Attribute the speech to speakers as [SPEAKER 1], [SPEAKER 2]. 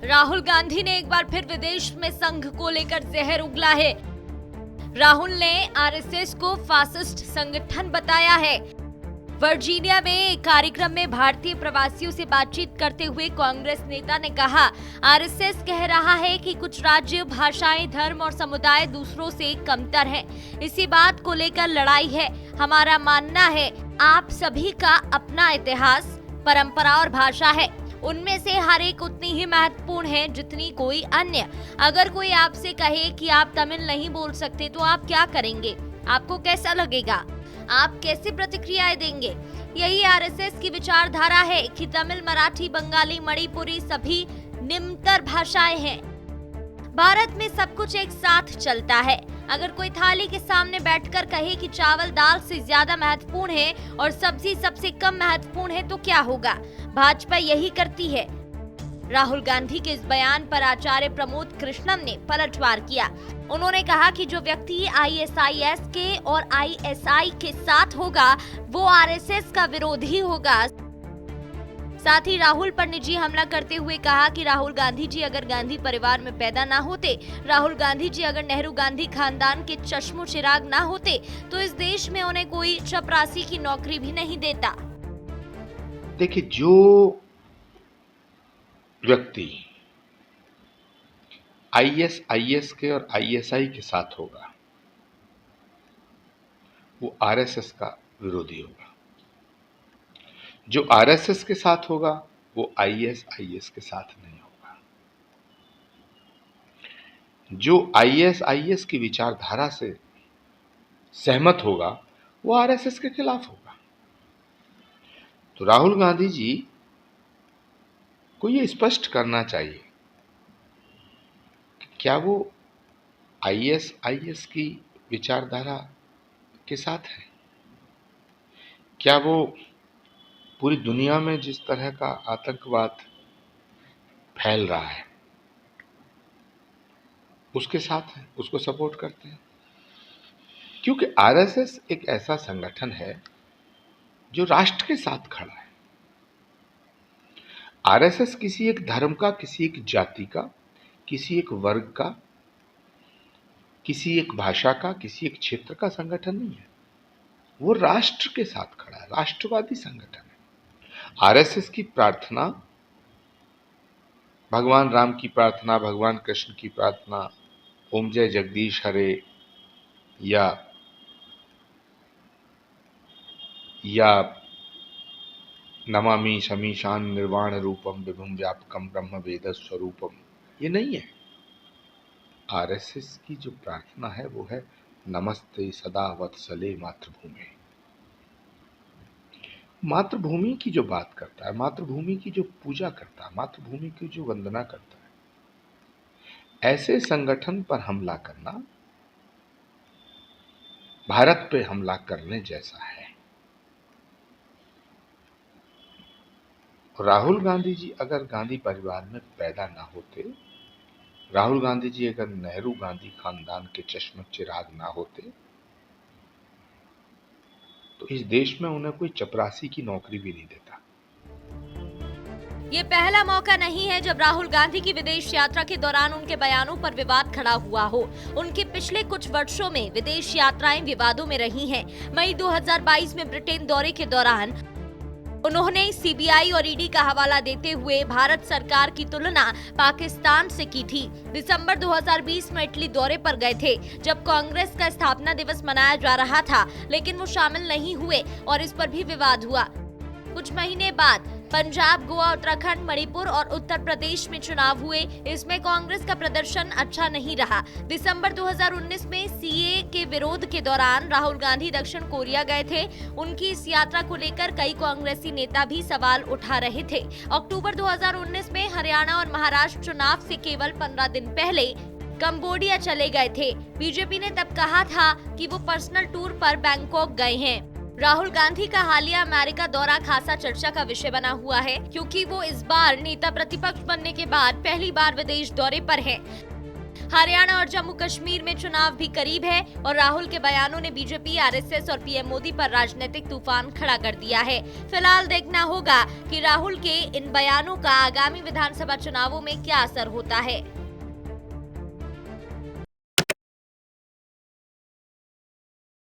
[SPEAKER 1] राहुल गांधी ने एक बार फिर विदेश में संघ को लेकर जहर उगला है। राहुल ने आरएसएस को फासिस्ट संगठन बताया है। वर्जीनिया में एक कार्यक्रम में भारतीय प्रवासियों से बातचीत करते हुए कांग्रेस नेता ने कहा, आरएसएस कह रहा है कि कुछ राज्य, भाषाएं, धर्म और समुदाय दूसरों से कमतर हैं। इसी बात को लेकर लड़ाई है। हमारा मानना है आप सभी का अपना इतिहास, परंपरा और भाषा है। उनमें से हर एक उतनी ही महत्वपूर्ण है जितनी कोई अन्य। अगर कोई आपसे कहे कि आप तमिल नहीं बोल सकते तो आप क्या करेंगे? आपको कैसा लगेगा? आप कैसे प्रतिक्रियाएं देंगे? यही आरएसएस की विचारधारा है कि तमिल, मराठी, बंगाली, मणिपुरी सभी निम्नतर भाषाएं हैं। भारत में सब कुछ एक साथ चलता है। अगर कोई थाली के सामने बैठकर कहे कि चावल दाल से ज्यादा महत्वपूर्ण है और सब्जी सबसे कम महत्वपूर्ण है तो क्या होगा? भाजपा यही करती है। राहुल गांधी के इस बयान पर आचार्य प्रमोद कृष्णम ने पलटवार किया। उन्होंने कहा कि जो व्यक्ति आईएसआईएस के और आईएसआई के साथ होगा वो आरएसएस का विरोधी होगा। साथ ही राहुल पर निजी हमला करते हुए कहा कि राहुल गांधी जी अगर गांधी परिवार में पैदा ना होते, राहुल गांधी जी अगर नेहरू गांधी खानदान के चश्मो चिराग ना होते तो इस देश में उन्हें कोई चपरासी की नौकरी भी नहीं देता।
[SPEAKER 2] देखिए, जो व्यक्ति आईएसआईएस के और आईएसआई के साथ होगा वो आरएसएस का विरोधी होगा। जो आरएसएस के साथ होगा वो आईएसआईएस के साथ नहीं होगा। जो आईएसआईएस की विचारधारा से सहमत होगा वो आरएसएस के खिलाफ होगा। तो राहुल गांधी जी को ये स्पष्ट करना चाहिए कि क्या वो आईएसआईएस की विचारधारा के साथ है? क्या वो पूरी दुनिया में जिस तरह का आतंकवाद फैल रहा है उसके साथ है, उसको सपोर्ट करते हैं? क्योंकि आरएसएस एक ऐसा संगठन है जो राष्ट्र के साथ खड़ा है। आरएसएस किसी एक धर्म का, किसी एक जाति का, किसी एक वर्ग का, किसी एक भाषा का, किसी एक क्षेत्र का संगठन नहीं है। वो राष्ट्र के साथ खड़ा है, राष्ट्रवादी संगठन है। आरएसएस की प्रार्थना भगवान राम की प्रार्थना, भगवान कृष्ण की प्रार्थना, ओम जय जगदीश हरे या नमामि शमीशान निर्वाण रूपम विभुम व्यापकम ब्रह्म वेद स्वरूपम, ये नहीं है। आरएसएस की जो प्रार्थना है वो है नमस्ते सदा वत्सले मातृभूमि। मातृभूमि की जो बात करता है, मातृभूमि की जो पूजा करता है, मातृभूमि की जो वंदना करता है, ऐसे संगठन पर हमला करना भारत पे हमला करने जैसा है। राहुल गांधी जी अगर गांधी परिवार में पैदा ना होते, राहुल गांधी जी अगर नेहरू गांधी खानदान के चश्म चिराग ना होते तो इस देश में उन्हें कोई चपरासी की नौकरी भी नहीं देता।
[SPEAKER 1] ये पहला मौका नहीं है जब राहुल गांधी की विदेश यात्रा के दौरान उनके बयानों पर विवाद खड़ा हुआ हो। उनके पिछले कुछ वर्षों में विदेश यात्राएं विवादों में रही हैं। मई 2022 में ब्रिटेन दौरे के दौरान उन्होंने सीबीआई और ईडी का हवाला देते हुए भारत सरकार की तुलना पाकिस्तान से की थी। दिसंबर 2020 में इटली दौरे पर गए थे जब कांग्रेस का स्थापना दिवस मनाया जा रहा था, लेकिन वो शामिल नहीं हुए और इस पर भी विवाद हुआ। कुछ महीने बाद पंजाब, गोवा, उत्तराखंड, मणिपुर और उत्तर प्रदेश में चुनाव हुए। इसमें कांग्रेस का प्रदर्शन अच्छा नहीं रहा। दिसंबर 2019 में सीए के विरोध के दौरान राहुल गांधी दक्षिण कोरिया गए थे। उनकी इस यात्रा को लेकर कई कांग्रेसी नेता भी सवाल उठा रहे थे। अक्टूबर 2019 में हरियाणा और महाराष्ट्र चुनाव से केवल 15 दिन पहले कंबोडिया चले गए थे। बीजेपी ने तब कहा था कि वो पर्सनल टूर पर बैंकॉक गए हैं। राहुल गांधी का हालिया अमेरिका दौरा खासा चर्चा का विषय बना हुआ है, क्योंकि वो इस बार नेता प्रतिपक्ष बनने के बाद पहली बार विदेश दौरे पर है। हरियाणा और जम्मू कश्मीर में चुनाव भी करीब है और राहुल के बयानों ने बीजेपी, आरएसएस और पीएम मोदी पर राजनीतिक तूफान खड़ा कर दिया है। फिलहाल देखना होगा कि राहुल के इन बयानों का आगामी विधानसभा चुनावों में क्या असर होता है।